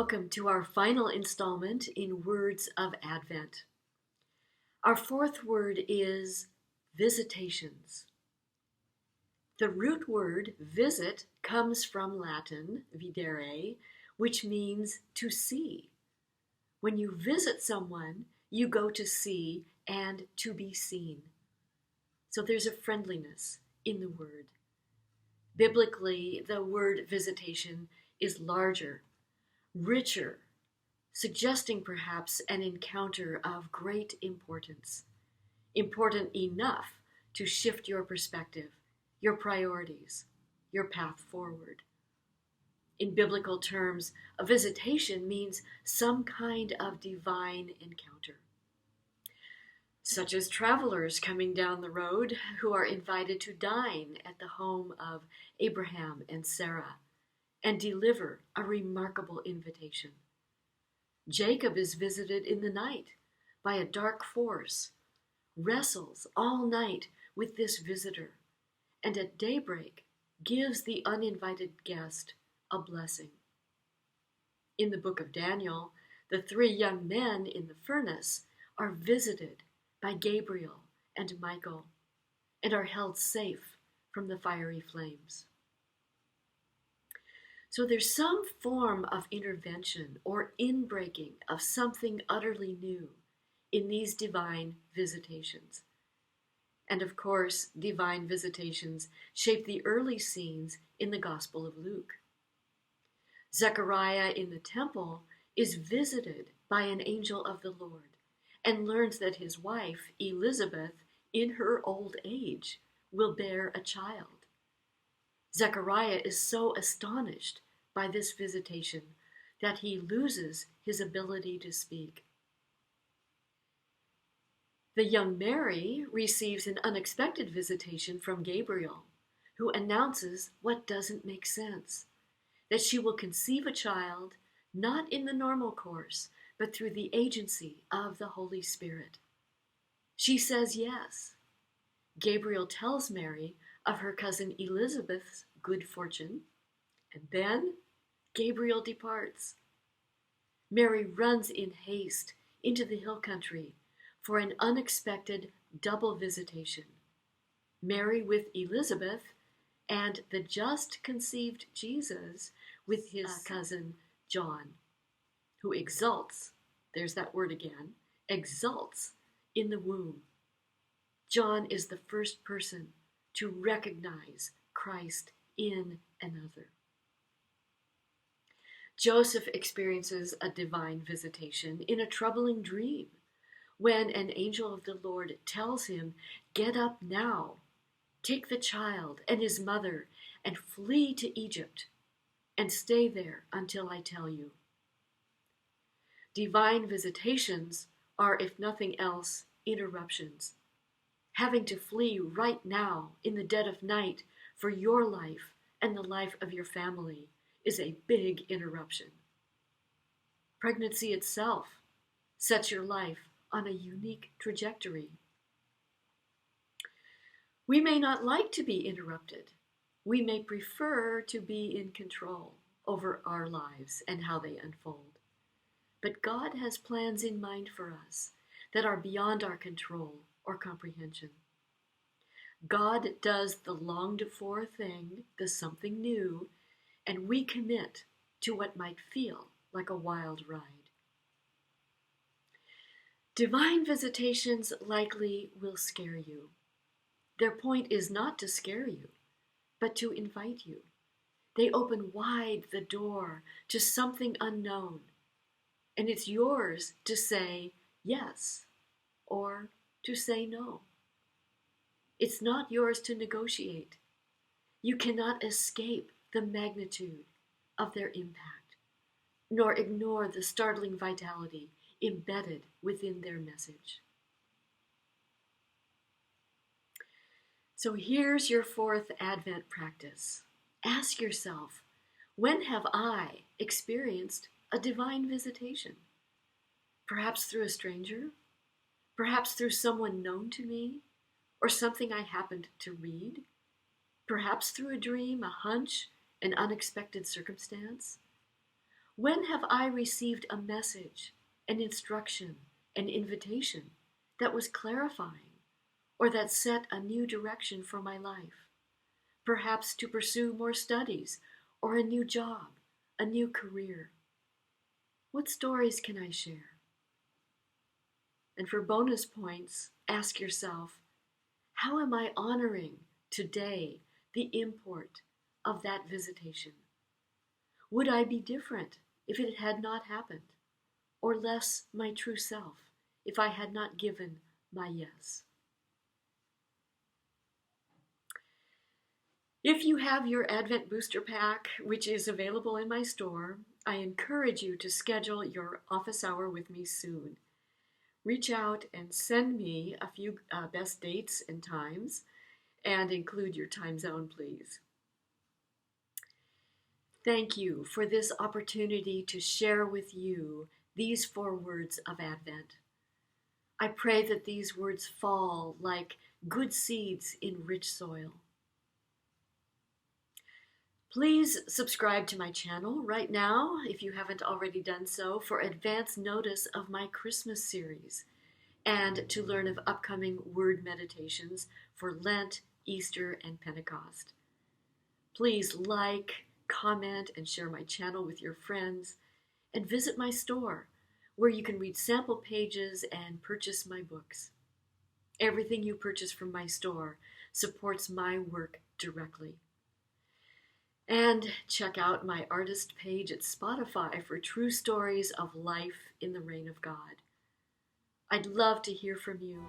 Welcome to our final installment in Words of Advent. Our fourth word is visitations. The root word visit comes from Latin videre, which means to see. When you visit someone, you go to see and to be seen. So there's a friendliness in the word. Biblically, the word visitation is larger, richer, suggesting perhaps an encounter of great importance, important enough to shift your perspective, your priorities, your path forward. In biblical terms, a visitation means some kind of divine encounter, such as travelers coming down the road who are invited to dine at the home of Abraham and Sarah and deliver a remarkable invitation. Jacob is visited in the night by a dark force, wrestles all night with this visitor, and at daybreak gives the uninvited guest a blessing. In the book of Daniel, the three young men in the furnace are visited by Gabriel and Michael and are held safe from the fiery flames. So there's some form of intervention or inbreaking of something utterly new in these divine visitations. And of course, divine visitations shape the early scenes in the Gospel of Luke. Zechariah in the temple is visited by an angel of the Lord and learns that his wife, Elizabeth, in her old age, will bear a child. Zechariah is so astonished by this visitation that he loses his ability to speak. The young Mary receives an unexpected visitation from Gabriel, who announces what doesn't make sense, that she will conceive a child not in the normal course, but through the agency of the Holy Spirit. She says yes. Gabriel tells Mary of her cousin Elizabeth's good fortune, and then Gabriel departs. Mary runs in haste into the hill country for an unexpected double visitation. Mary with Elizabeth and the just conceived Jesus with his cousin John, who exults, there's that word again, exults in the womb. John is the first person to recognize Christ in another. Joseph experiences a divine visitation in a troubling dream when an angel of the Lord tells him, "Get up now, take the child and his mother and flee to Egypt and stay there until I tell you." Divine visitations are, if nothing else, interruptions. Having to flee right now in the dead of night for your life and the life of your family is a big interruption. Pregnancy itself sets your life on a unique trajectory. We may not like to be interrupted. We may prefer to be in control over our lives and how they unfold. But God has plans in mind for us that are beyond our control or comprehension. God does the longed-for thing, the something new, and we commit to what might feel like a wild ride. Divine visitations likely will scare you. Their point is not to scare you, but to invite you. They open wide the door to something unknown, and it's yours to say yes or to say no. It's not yours to negotiate. You cannot escape the magnitude of their impact, nor ignore the startling vitality embedded within their message. So here's your fourth Advent practice. Ask yourself, when have I experienced a divine visitation? Perhaps through a stranger, perhaps through someone known to me, or something I happened to read, perhaps through a dream, a hunch, an unexpected circumstance. When have I received a message, an instruction, an invitation that was clarifying or that set a new direction for my life? Perhaps to pursue more studies or a new job, a new career. What stories can I share? And for bonus points, ask yourself, how am I honoring today the import of that visitation? Would I be different if it had not happened, or less my true self if I had not given my yes? If you have your Advent Booster Pack, which is available in my store, I encourage you to schedule your office hour with me soon. Reach out and send me a few best dates and times, and include your time zone, please. Thank you for this opportunity to share with you these 4 words of Advent. I pray that these words fall like good seeds in rich soil. Please subscribe to my channel right now, if you haven't already done so, for advance notice of my Christmas series and to learn of upcoming word meditations for Lent, Easter, and Pentecost. Please like, comment, and share my channel with your friends, and visit my store where you can read sample pages and purchase my books. Everything you purchase from my store supports my work directly. And check out my artist page at Spotify for true stories of life in the reign of God. I'd love to hear from you.